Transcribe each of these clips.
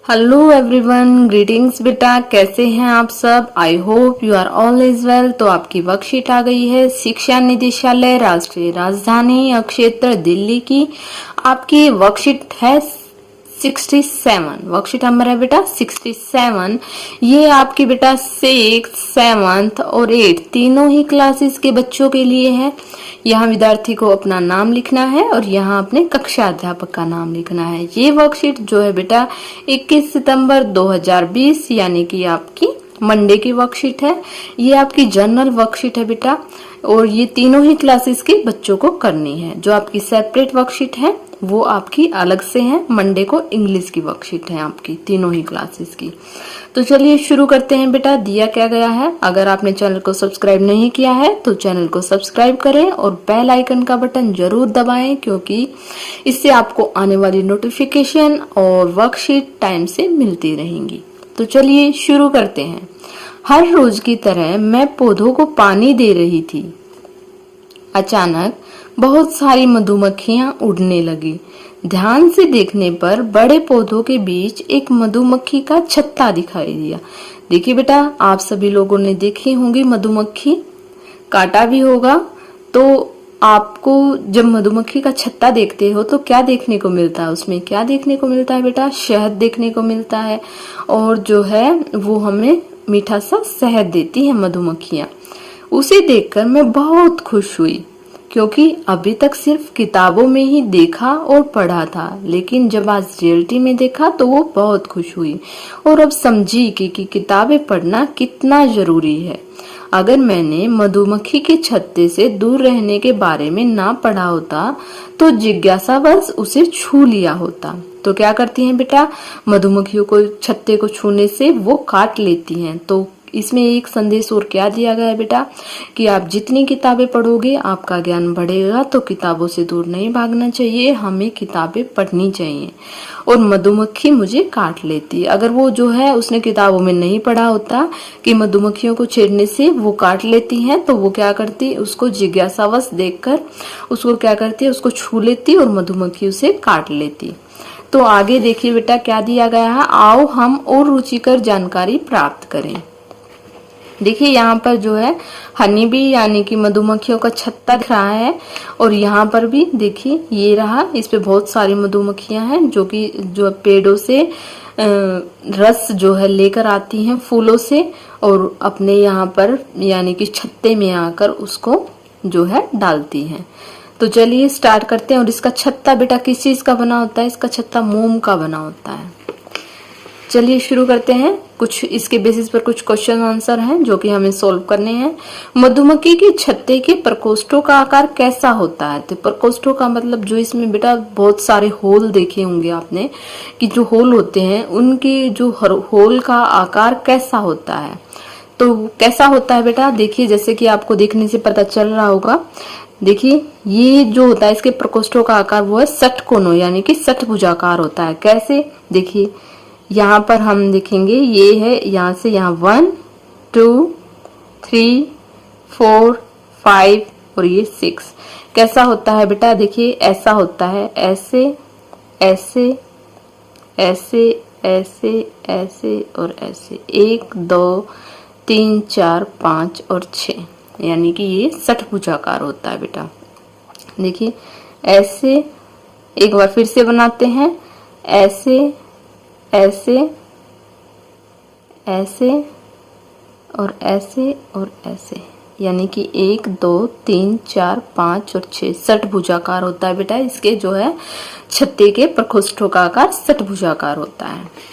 Hello everyone, greetings बेटा। कैसे हैं आप सब? I hope you are all is well. तो आपकी वर्कशीट आ गई है शिक्षा निदेशालय राष्ट्रीय राजधानी क्षेत्र दिल्ली की। आपकी वर्कशीट है 67। वर्कशीट नंबर है बेटा 67। ये आपकी बेटा 6th, 7th और 8th तीनों ही क्लासेस के बच्चों के लिए है। यहाँ विद्यार्थी को अपना नाम लिखना है और यहाँ अपने कक्षा अध्यापक का नाम लिखना है। ये वर्कशीट जो है बेटा 21 सितंबर 2020 यानी कि आपकी मंडे की वर्कशीट है। ये आपकी जनरल वर्कशीट है बेटा और ये तीनों ही क्लासेस के बच्चों को करनी है। जो आपकी सेपरेट वर्कशीट है वो आपकी अलग से है। मंडे को इंग्लिश की वर्कशीट है आपकी तीनों ही क्लासेस की। तो चलिए शुरू करते हैं बेटा। दिया क्या गया है, अगर आपने चैनल को सब्सक्राइब नहीं किया है तो चैनल को सब्सक्राइब करें और बेल आइकन का बटन जरूर दबाएं, क्योंकि इससे आपको आने वाली नोटिफिकेशन और वर्कशीट टाइम से मिलती रहेंगी। तो चलिए शुरू करते हैं। हर रोज की तरह मैं पौधों को पानी दे रही थी। अचानक बहुत सारी मधुमक्खियां उड़ने लगी। ध्यान से देखने पर बड़े पौधों के बीच एक मधुमक्खी का छत्ता दिखाई दिया। देखिए बेटा, आप सभी लोगों ने देखी होंगी मधुमक्खी, काटा भी होगा। तो आपको जब मधुमक्खी का छत्ता देखते हो तो क्या देखने को मिलता है? उसमें क्या देखने को मिलता है बेटा? शहद देखने को मिलता है। और जो है वो हमें मीठा सा शहद देती है मधुमक्खियां। उसे देखकर मैं बहुत खुश हुई, क्योंकि अभी तक सिर्फ किताबों में ही देखा और पढ़ा था, लेकिन जब आज रियलिटी में देखा तो वो बहुत खुश हुई और अब समझी कि किताबें पढ़ना कितना जरूरी है। अगर मैंने मधुमक्खी के छत्ते से दूर रहने के बारे में ना पढ़ा होता तो जिज्ञासावश उसे छू लिया होता। तो क्या करती हैं बेटा, मधुमक्खियों को छत्ते को छूने से वो काट लेती हैं। तो इसमें एक संदेश और क्या दिया गया है बेटा कि आप जितनी किताबें पढ़ोगे आपका ज्ञान बढ़ेगा। तो किताबों से दूर नहीं भागना चाहिए, हमें किताबें पढ़नी चाहिए। और मधुमक्खी मुझे काट लेती, अगर वो जो है उसने किताबों में नहीं पढ़ा होता कि मधुमक्खियों को छेड़ने से वो काट लेती हैं, तो वो क्या करती, उसको जिज्ञासावश देखकर उसको क्या करती है, उसको छू लेती और मधुमक्खी उसे काट लेती। तो आगे देखिए बेटा क्या दिया गया है। आओ हम और रुचिकर जानकारी प्राप्त करें। देखिए यहाँ पर जो है हनी बी यानी कि मधुमक्खियों का छत्ता दिख रहा है और यहाँ पर भी देखिए ये रहा, इस पे बहुत सारी मधुमक्खियां हैं जो कि जो पेड़ों से रस जो है लेकर आती हैं फूलों से और अपने यहाँ पर यानी कि छत्ते में आकर उसको जो है डालती हैं। तो चलिए स्टार्ट करते हैं। और इसका छत्ता बेटा किस चीज का बना होता है? इसका छत्ता मोम का बना होता है। चलिए शुरू करते हैं। कुछ इसके बेसिस पर कुछ क्वेश्चन आंसर हैं जो कि हमें सॉल्व करने हैं। मधुमक्खी के छत्ते के प्रकोष्ठों का आकार कैसा होता है? तो प्रकोष्ठों का मतलब जो इसमें बेटा बहुत सारे होल देखे होंगे आपने कि जो होल होते हैं उनके जो होल का आकार कैसा होता है। तो कैसा होता है बेटा, देखिए जैसे कि आपको देखने से पता चल रहा होगा। देखिए ये जो होता है इसके प्रकोष्ठों का आकार वो है षटकोणों यानी कि षटभुजाकार होता है। कैसे? देखिए यहाँ पर हम देखेंगे, ये है यहाँ से यहाँ 1 2 3 4 5 और ये 6 कैसा होता है बेटा? देखिए ऐसा होता है, ऐसे ऐसे ऐसे ऐसे ऐसे और ऐसे 1 2 3 4 5 और 6 यानी कि ये षटभुजाकार होता है बेटा। देखिए ऐसे, एक बार फिर से बनाते हैं, ऐसे ऐसे ऐसे और ऐसे और ऐसे यानी कि 1 2 3 4 5 और 6 षटभुजाकार होता है बेटा। इसके जो है छत्ते के प्रकोष्ठों का आकार षटभुजाकार होता है।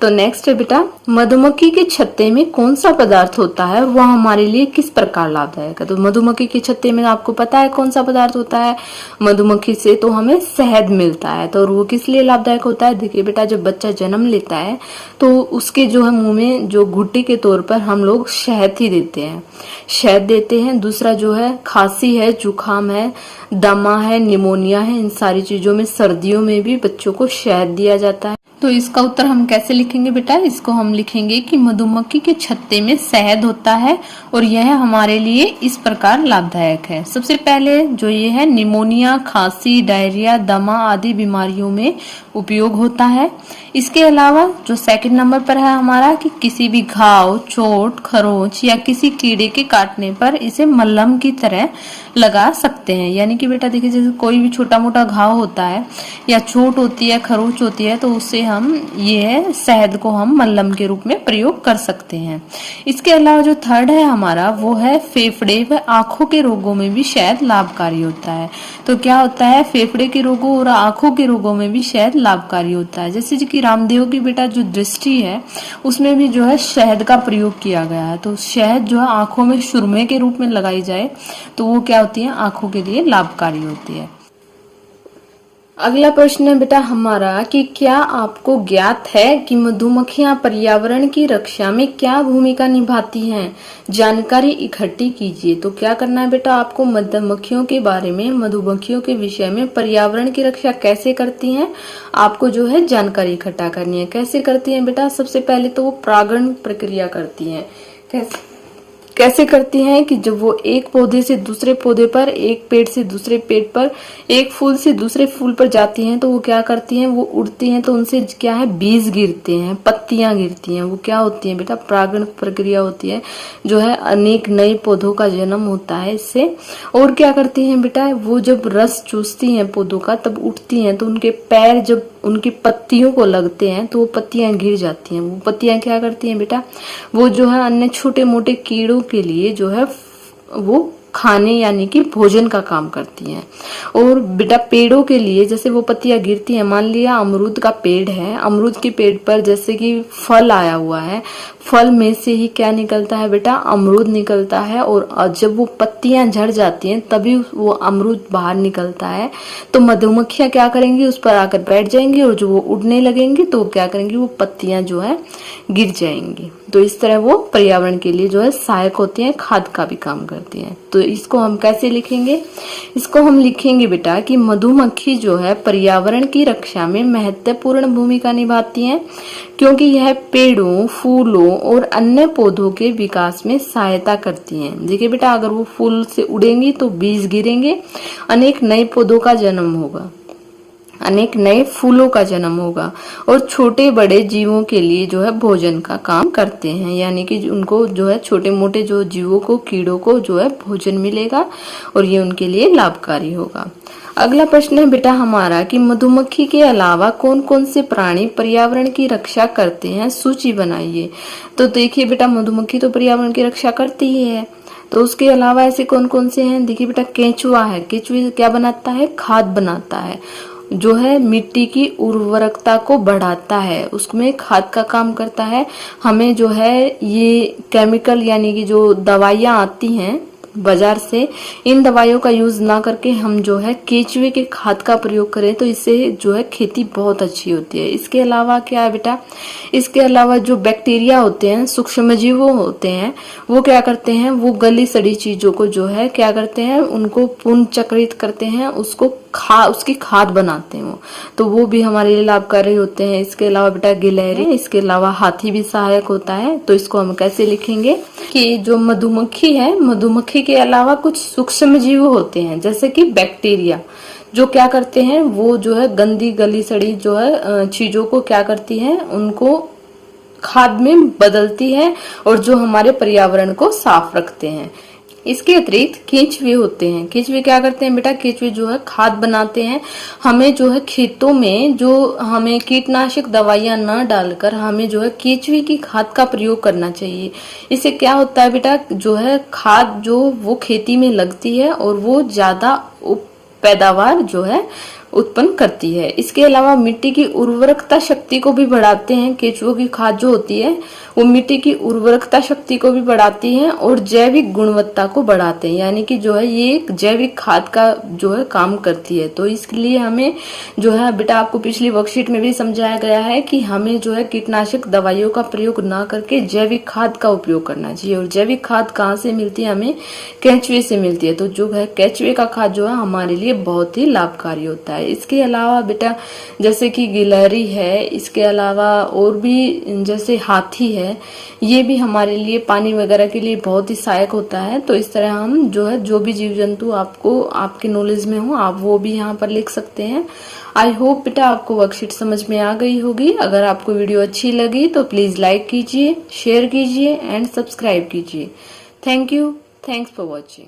तो नेक्स्ट है बेटा, मधुमक्खी के छत्ते में कौन सा पदार्थ होता है और वह हमारे लिए किस प्रकार लाभदायक है? तो मधुमक्खी के छत्ते में आपको पता है कौन सा पदार्थ होता है। मधुमक्खी से तो हमें शहद मिलता है, तो वो किस लिए लाभदायक होता है? देखिए बेटा, जब बच्चा जन्म लेता है तो उसके जो है मुंह में जो घुट्टी के तौर पर हम लोग शहद ही देते हैं, शहद देते हैं। दूसरा जो है खांसी है, जुकाम है, दमा है, निमोनिया है, इन सारी चीजों में सर्दियों में भी बच्चों को शहद दिया जाता है। तो इसका उत्तर हम कैसे लिखेंगे बेटा? इसको हम लिखेंगे कि मधुमक्खी के छत्ते में शहद होता है और यह हमारे लिए इस प्रकार लाभदायक है। सबसे पहले जो ये है निमोनिया, खांसी, डायरिया, दमा आदि बीमारियों में उपयोग होता है। इसके अलावा जो सेकंड नंबर पर है हमारा कि किसी भी घाव, चोट, खरोंच या किसी कीड़े के काटने पर इसे मलहम की तरह लगा सकते हैं। यानी कि बेटा देखिए, जैसे कोई भी छोटा मोटा घाव होता है या चोट होती है, खरोंच होती है, तो उससे हम ये शहद को हम मलहम के रूप में प्रयोग कर सकते हैं। इसके अलावा जो थर्ड है हमारा वो है फेफड़े व आंखों के रोगों में भी शहद लाभकारी होता है। तो क्या होता है, फेफड़े के रोगों और आंखों के रोगों में भी शहद लाभकारी होता है। जैसे कि रामदेव की बेटा जो दृष्टि है उसमें भी जो है शहद का प्रयोग किया गया है। तो शहद जो है आंखों में सुरमे के रूप में लगाई जाए तो वो क्या होती है, आंखों के लिए लाभकारी होती है। अगला प्रश्न है बेटा हमारा कि क्या आपको ज्ञात है कि मधुमक्खियां पर्यावरण की रक्षा में क्या भूमिका निभाती हैं? जानकारी इकट्ठी कीजिए। तो क्या करना है बेटा, आपको मधुमक्खियों के बारे में, मधुमक्खियों के विषय में, पर्यावरण की रक्षा कैसे करती हैं, आपको जो है जानकारी इकट्ठा करनी है। कैसे करती हैं बेटा? सबसे पहले तो वो परागण प्रक्रिया करती हैं। कैसे करती हैं कि जब वो एक पौधे से दूसरे पौधे पर, एक पेड़ से दूसरे पेड़ पर, एक फूल से दूसरे फूल पर जाती हैं तो वो क्या करती हैं, वो उड़ती हैं तो उनसे क्या है, बीज गिरते हैं, पत्तियां गिरती हैं। वो क्या होती है बेटा, परागण प्रक्रिया होती है, जो है अनेक नए पौधों का जन्म होता है इससे। और क्या करती हैं बेटा, वो जब रस चूसती हैं पौधों का तब उठती हैं तो उनके पैर जब उनकी पत्तियों को लगते हैं तो वो पत्तियां गिर जाती हैं। वो पत्तियां क्या करती हैं बेटा, वो जो है अन्य छोटे मोटे कीड़ों के लिए जो है वो खाने यानी कि भोजन का काम करती हैं। और बेटा पेड़ों के लिए जैसे वो पत्तियां गिरती हैं, मान लिया अमरूद का पेड़ है, अमरूद के पेड़ पर जैसे कि फल आया हुआ है, फल में से ही क्या निकलता है बेटा, अमरूद निकलता है। और जब वो पत्तियां झड़ जाती हैं तभी वो अमरूद बाहर निकलता है। तो मधुमक्खियां क्या करेंगी, उस पर आकर बैठ जाएंगी और जो वो उड़ने लगेंगी तो क्या करेंगी, वो पत्तियां जो है गिर जाएंगी। तो इस तरह वो पर्यावरण के लिए जो है सहायक होती हैं, खाद का भी काम करती हैं। तो इसको हम कैसे लिखेंगे? इसको हम लिखेंगे बेटा कि मधुमक्खी जो है पर्यावरण की रक्षा में महत्वपूर्ण भूमिका निभाती हैं, क्योंकि यह पेड़ों, फूलों और अन्य पौधों के विकास में सहायता करती हैं। देखिए बेटा, अगर वो फूल से उड़ेंगी तो बीज गिरेंगे, अनेक नए पौधों का जन्म होगा, अनेक नए फूलों का जन्म होगा और छोटे बड़े जीवों के लिए जो है भोजन का काम करते हैं। यानी कि उनको जो है छोटे मोटे जो जीवों को, कीड़ों को जो है भोजन मिलेगा और ये उनके लिए लाभकारी होगा। अगला प्रश्न है बेटा हमारा कि मधुमक्खी के अलावा कौन कौन से प्राणी पर्यावरण की रक्षा करते हैं, सूची बनाइए। तो देखिए बेटा, मधुमक्खी तो पर्यावरण की रक्षा करती ही है, तो उसके अलावा ऐसे कौन कौन से हैं? देखिए बेटा, केंचुआ है। केंचुआ क्या बनाता है, खाद बनाता है, जो है मिट्टी की उर्वरकता को बढ़ाता है, उसमें खाद का काम करता है। हमें जो है ये केमिकल यानी कि जो दवाइयाँ आती हैं बाजार से, इन दवाइयों का यूज ना करके हम जो है केचुए के खाद का प्रयोग करें तो इससे जो है खेती बहुत अच्छी होती है। इसके अलावा क्या है बेटा, इसके अलावा जो बैक्टीरिया होते हैं, सूक्ष्मजीव होते हैं, वो क्या करते हैं, वो गली सड़ी चीजों को जो है क्या करते हैं, उनको पुनर्चक्रित करते हैं, उसको उसकी खाद बनाते हैं तो वो भी हमारे लिए लाभकारी होते हैं। इसके अलावा बेटा गिलहरी, इसके अलावा हाथी भी सहायक होता है। तो इसको हम कैसे लिखेंगे कि जो मधुमक्खी है, मधुमक्खी के अलावा कुछ सूक्ष्म जीव होते हैं जैसे कि बैक्टीरिया, जो क्या करते हैं, वो जो है गंदी गली सड़ी जो है चीजों को क्या करती है, उनको खाद में बदलती है और जो हमारे पर्यावरण को साफ रखते हैं। इसके अतिरिक्त केंचुए होते हैं। केंचुए क्या करते हैं बेटा, केंचुए जो है खाद बनाते हैं। हमें जो है खेतों में जो हमें कीटनाशक दवाइयां न डालकर हमें जो है केंचुए की खाद का प्रयोग करना चाहिए। इससे क्या होता है बेटा, जो है खाद जो वो खेती में लगती है और वो ज्यादा पैदावार जो है उत्पन्न करती है। इसके अलावा मिट्टी की उर्वरकता शक्ति को भी बढ़ाते हैं। केंचुओं की खाद जो होती है वो मिट्टी की उर्वरकता शक्ति को भी बढ़ाती है और जैविक गुणवत्ता को बढ़ाते हैं, यानी कि जो है ये एक जैविक खाद का जो है काम करती है। तो इसलिए हमें जो है बेटा, आपको पिछली वर्कशीट में भी समझाया गया है कि हमें जो है कीटनाशक दवाइयों का प्रयोग ना करके जैविक खाद का उपयोग करना चाहिए। और जैविक खाद कहाँ से मिलती है, हमें केंचुए से मिलती है। तो जो है केंचुए का खाद जो है हमारे लिए बहुत ही लाभकारी होता है। है। इसके अलावा बेटा जैसे कि गिलहरी है, इसके अलावा और भी जैसे हाथी है, ये भी हमारे लिए पानी वगैरह के लिए बहुत ही सहायक होता है। तो इस तरह हम जो है जो भी जीव जंतु आपको आपके नॉलेज में हो आप वो भी यहाँ पर लिख सकते हैं। आई होप बेटा आपको वर्कशीट समझ में आ गई होगी। अगर आपको वीडियो अच्छी लगी तो प्लीज लाइक कीजिए, शेयर कीजिए एंड सब्सक्राइब कीजिए। Thank you, thanks for watching.